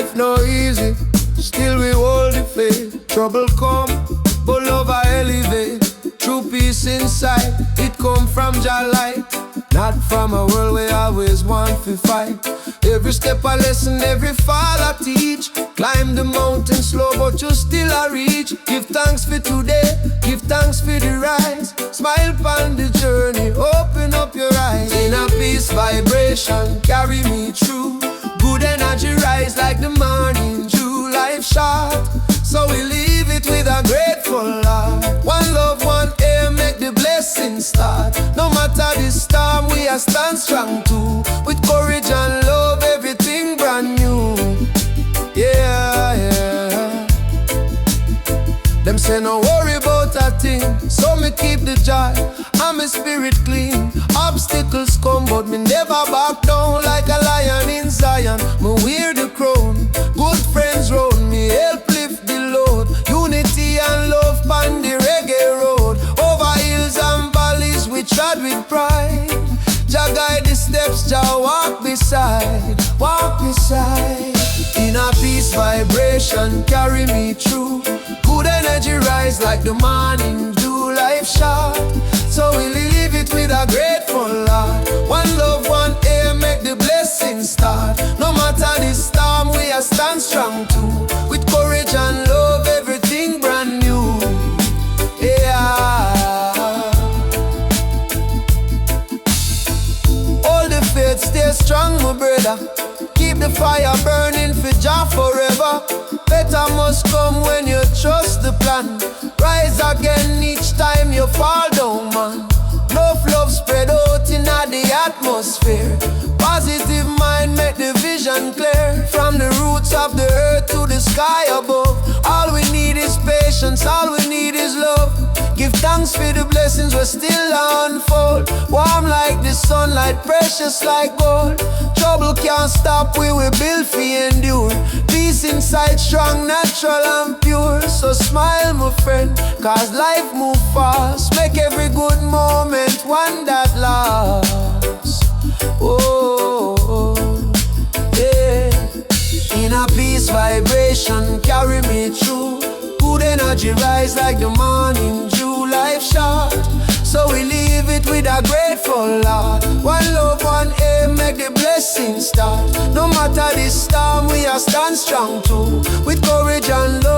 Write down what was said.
Life no easy, still we hold the faith. Trouble come, but love I elevate. True peace inside, it come from Jahmalay, not from a world where I always want to fight. Every step a lesson, every fall I teach. Climb the mountain slow, but you still a reach. Give thanks for today, give thanks for the rise. Smile upon the journey, open up your eyes. Inner peace vibration, carry me through. Good energy rise like the morning dew. Life short, so we leave it with a grateful heart. One love, one aim, make the blessings start. No matter the storm, we are stand strong too. With courage and love, everything brand new. Yeah, yeah. Them say no worry about a thing, so me keep the joy and my spirit clean. Obstacles come, but me never back down. Like a lion in Zion, me wear the crown. Good friends round me, help lift the load. Unity and love on the reggae road. Over hills and valleys we trod with pride. Jah guide the steps, Jah walk beside, walk beside. Inner peace vibration carry me through. Good energy rise like the morning dew. Life short, so we live it with a grateful heart. One love, one aim, make the blessings start. No matter the storm, we are stand strong too. With courage and love, everything brand new. Yeah. All the faith, stay strong, my brother. Keep the fire burning for Jah forever. Better must come when you trust the plan. Rise again each time you fall down, man. Love spread out in the atmosphere. Positive mind make the vision clear. From the roots of the earth to the sky above. All we need is patience, all we need is love. Give thanks for the blessings we still unfold. Warm like the sunlight, precious like gold. Trouble can't stop, we will build for endure. Peace inside, strong, natural and pure. So smile my friend, cause life move fast. Make every good moment one that lasts. Oh, yeah. Inner peace vibration carry me through. Good energy rise like the morning dew. Life short, so we leave it with a grateful heart. One love, one aim, make the blessings start. No matter the storm, we are stand strong too. With courage and love.